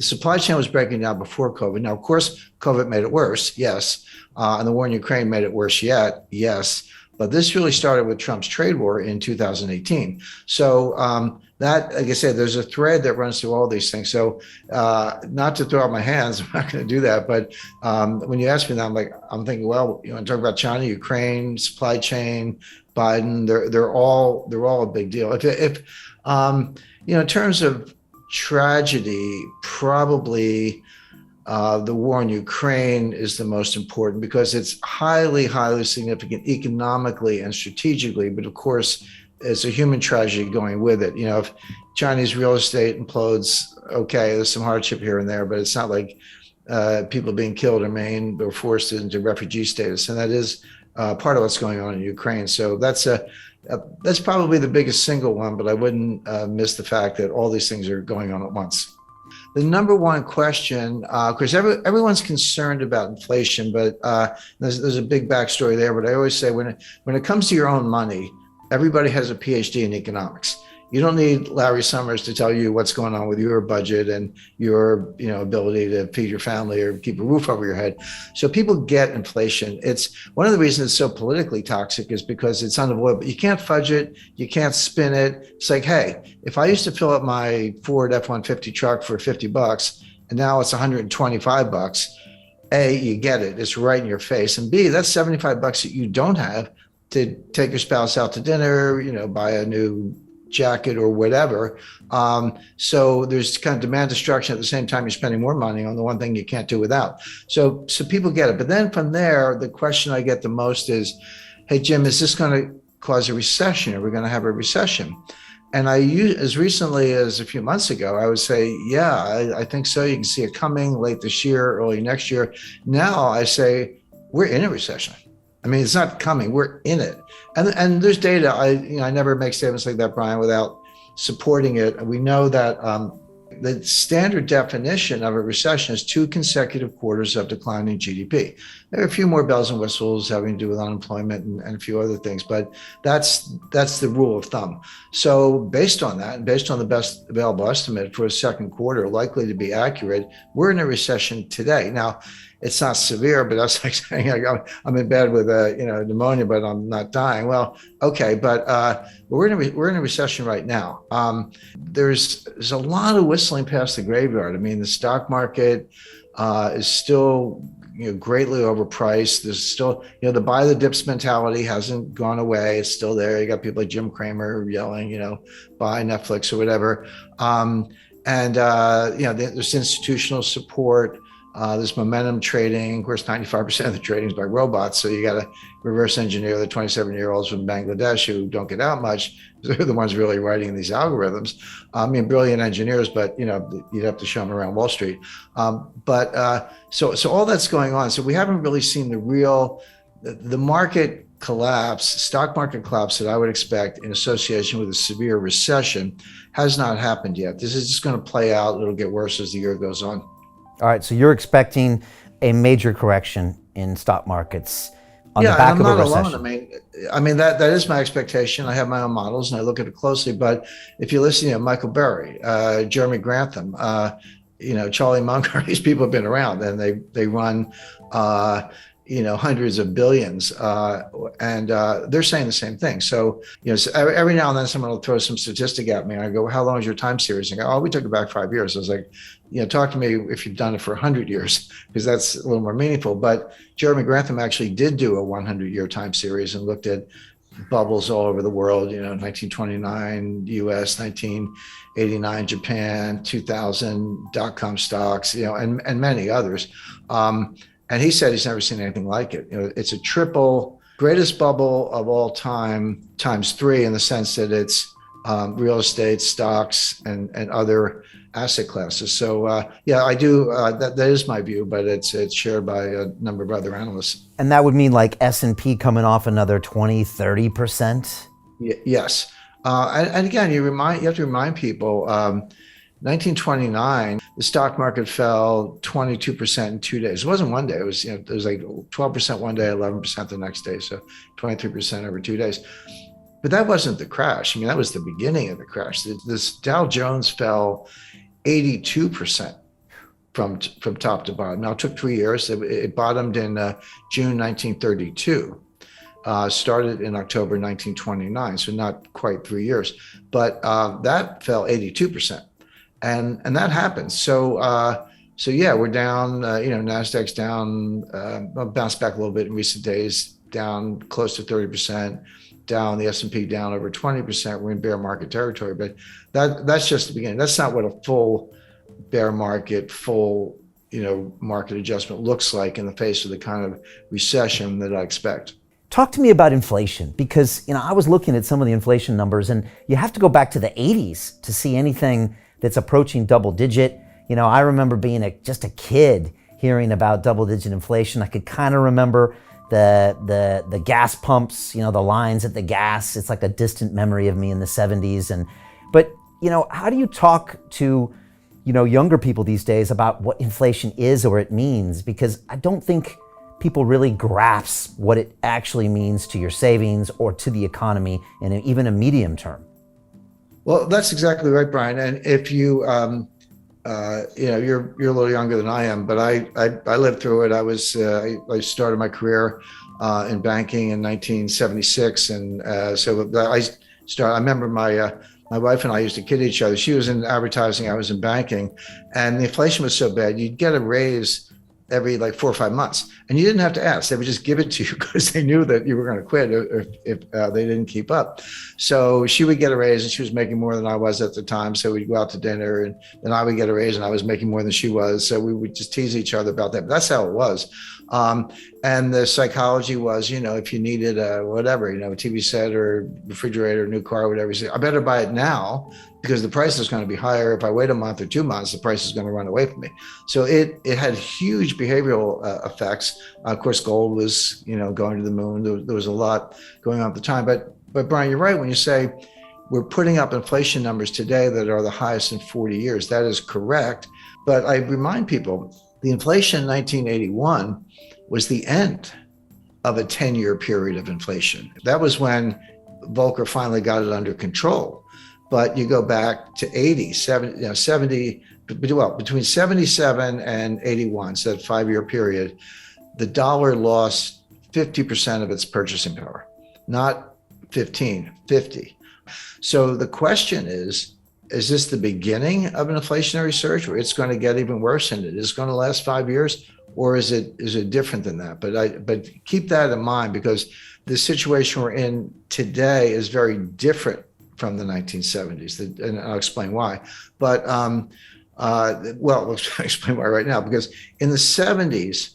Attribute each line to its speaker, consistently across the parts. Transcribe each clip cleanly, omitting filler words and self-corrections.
Speaker 1: The supply chain was breaking down before COVID. Now, of course, COVID made it worse, yes. And the war in Ukraine made it worse yet, yes. But this really started with Trump's trade war in 2018. So that, like I said, there's a thread that runs through all these things. So not to throw out my hands, I'm not going to do that. But when you ask me that, I'm thinking, well, you want to talk about China, Ukraine, supply chain, Biden, they're all a big deal. If in terms of tragedy, probably the war in Ukraine is the most important because it's highly, highly significant economically and strategically. But of course, it's a human tragedy going with it. If Chinese real estate implodes, okay, there's some hardship here and there, but it's not like people being killed or maimed or forced into refugee status. And that is part of what's going on in Ukraine. So that's probably the biggest single one, but I wouldn't miss the fact that all these things are going on at once. The number one question, because everyone's concerned about inflation, but there's a big backstory there. But I always say when it comes to your own money, everybody has a PhD in economics. You don't need Larry Summers to tell you what's going on with your budget and your ability to feed your family or keep a roof over your head. So people get inflation. It's one of the reasons it's so politically toxic is because it's unavoidable. You can't fudge it. You can't spin it. It's like, hey, if I used to fill up my Ford F-150 truck for $50 and now it's $125, A, you get it. It's right in your face. And B, that's $75 that you don't have to take your spouse out to dinner, buy a new jacket or whatever. So there's kind of demand destruction at the same time you're spending more money on the one thing you can't do without. So people get it. But then from there, the question I get the most is, hey, Jim, is this going to cause a recession? Are we going to have a recession? And as recently as a few months ago, I would say, yeah, I think so. You can see it coming late this year, early next year. Now I say, we're in a recession. I mean, it's not coming, we're in it. And there's data. I never make statements like that, Brian, without supporting it. We know that the standard definition of a recession is 2 consecutive quarters of declining GDP. There are a few more bells and whistles having to do with unemployment and a few other things, but that's the rule of thumb. So based on that, and based on the best available estimate for a second quarter, likely to be accurate, we're in a recession today. Now, it's not severe, but that's like saying I'm in bed with pneumonia, but I'm not dying. Well, okay, but we're in a recession right now. There's a lot of whistling past the graveyard. I mean, the stock market is still greatly overpriced. There's still the buy the dips mentality hasn't gone away. It's still there. You got people like Jim Cramer yelling, buy Netflix or whatever. There's institutional support. There's momentum trading. Of course, 95% of the trading is by robots. So you got to reverse engineer the 27-year-olds from Bangladesh who don't get out much. They're the ones really writing these algorithms. Brilliant engineers, but you'd have to show them around Wall Street. So all that's going on. So we haven't really seen the market collapse, stock market collapse that I would expect in association with a severe recession has not happened yet. This is just going to play out. It'll get worse as the year goes on.
Speaker 2: All right, so you're expecting a major correction in stock markets on the back of a recession.
Speaker 1: I'm not alone. I mean that is my expectation. I have my own models and I look at it closely. But if you listen to Michael Burry, Jeremy Grantham, Charlie Munger, these people have been around and they run hundreds of billions, and they're saying the same thing. So, so every now and then someone will throw some statistic at me and I go, how long is your time series? And I go, we took it back 5 years. I was like, talk to me if you've done it for 100 years, because that's a little more meaningful. But Jeremy Grantham actually did do a 100-year time series and looked at bubbles all over the world, 1929 US, 1989 Japan, 2000 dot-com stocks, and many others. And he said he's never seen anything like it. It's a triple greatest bubble of all time times 3 in the sense that it's real estate, stocks, and other asset classes. So I do. That is my view, but it's shared by a number of other analysts.
Speaker 2: And that would mean like S&P coming off another 20-30%?
Speaker 1: Yes. And again, you have to remind people. 1929, the stock market fell 22% in 2 days. It wasn't one day. It was like 12% one day, 11% the next day. So 23% over 2 days. But that wasn't the crash. I mean, that was the beginning of the crash. This Dow Jones fell 82%. from top to bottom. Now, it took 3 years. It bottomed in June 1932. Started in October 1929, so not quite 3 years, but that fell 82%, and that happens. So yeah, we're down. Nasdaq's down, bounced back a little bit in recent days, down close to 30%. Down, the S&P down over 20%. We're in bear market territory, but that's just the beginning. That's not what a full bear market, market adjustment looks like in the face of the kind of recession that I expect.
Speaker 2: Talk to me about inflation, because I was looking at some of the inflation numbers, and you have to go back to the 80s to see anything that's approaching double digit. I remember being just a kid hearing about double digit inflation. I could kind of remember the gas pumps, the lines at the gas. It's like a distant memory of me in the 70s. But how do you talk to younger people these days about what inflation is or it means? Because I don't think people really grasp what it actually means to your savings or to the economy in even a medium term.
Speaker 1: Well, that's exactly right, Brian. And if you, you're a little younger than I am, but I lived through it. I started my career in banking in 1976, and I remember my wife and I used to kid each other. She was in advertising, I was in banking, and the inflation was so bad, you'd get a raise every 4 or 5 months, and you didn't have to ask. They would just give it to you because they knew that you were going to quit if they didn't keep up. So she would get a raise, and she was making more than I was at the time. So we'd go out to dinner, and then I would get a raise, and I was making more than she was. So we would just tease each other about that. But that's how it was. And the psychology was, if you needed a TV set or refrigerator, new car, whatever, you say, I better buy it now because the price is going to be higher. If I wait a month or 2 months, the price is going to run away from me. So it had huge behavioral effects. Of course, gold was, going to the moon. There was a lot going on at the time. But Brian, you're right when you say we're putting up inflation numbers today that are the highest in 40 years. That is correct. But I remind people, the inflation in 1981 was the end of a 10-year period of inflation. That was when Volcker finally got it under control. But you go back to 70, between 77 and 81, so that 5-year period, the dollar lost 50% of its purchasing power, not 15, 50. So the question is this the beginning of an inflationary surge where it's going to get even worse and it is going to last 5 years? Or is it different than that? But keep that in mind, because the situation we're in today is very different from the 1970s, and I'll explain why. But I'll explain why right now, because in the 70s,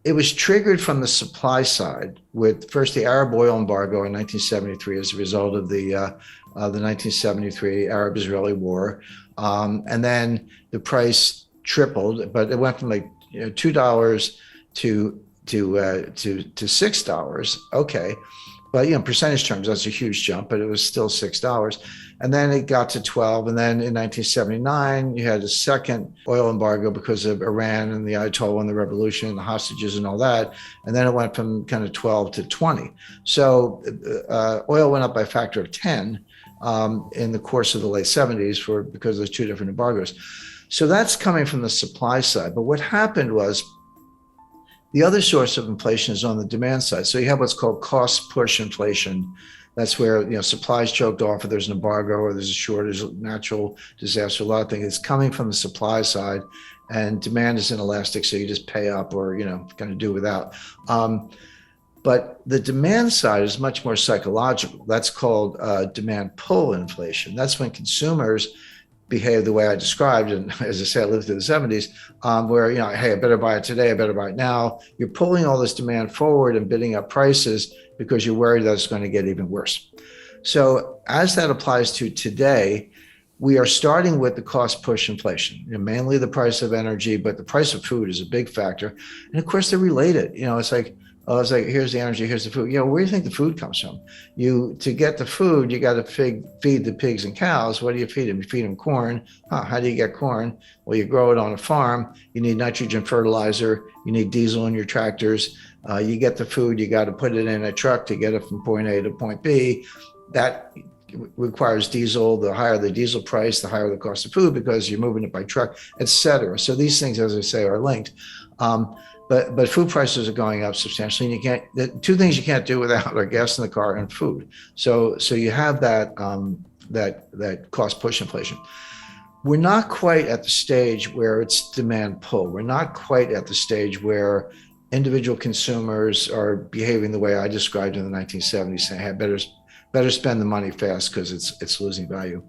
Speaker 1: it was triggered from the supply side with first the Arab oil embargo in 1973 as a result of the 1973 Arab-Israeli war, and then the price tripled, but it went from $2 to $6. Okay. But percentage terms, that's a huge jump, but it was still $6. And then it got to 12. And then in 1979, you had a second oil embargo because of Iran and the Ayatollah and the revolution and the hostages and all that. And then it went from kind of 12 to 20. So oil went up by a factor of 10 in the course of the late 70s because there's two different embargoes. So that's coming from the supply side. But what happened was, the other source of inflation is on the demand side. So you have what's called cost push inflation. That's where supplies choked off, or there's an embargo, or there's a shortage, natural disaster, a lot of things. It's coming from the supply side, and demand is inelastic, so you just pay up or kind of do without. But the demand side is much more psychological. That's called demand pull inflation. That's when consumers behave the way I described, and as I say, I lived through the 70s, where hey, I better buy it today, I better buy it now. You're pulling all this demand forward and bidding up prices because you're worried that it's going to get even worse. So as that applies to today, we are starting with the cost push inflation, mainly the price of energy, but the price of food is a big factor, and of course they're related. It's like here's the energy, here's the food. Where do you think the food comes from? To get the food, you got to feed the pigs and cows. What do you feed them? You feed them corn. How do you get corn? Well, you grow it on a farm. You need nitrogen fertilizer. You need diesel in your tractors. You get the food. You got to put it in a truck to get it from point A to point B. That requires diesel. The higher the diesel price, the higher the cost of food because you're moving it by truck, et cetera. So these things, as I say, are linked. But food prices are going up substantially, and you can't. The two things you can't do without are gas in the car and food. So you have that that cost push inflation. We're not quite at the stage where it's demand pull. We're not quite at the stage where individual consumers are behaving the way I described in the 1970s, saying, "Hey, better spend the money fast because it's losing value."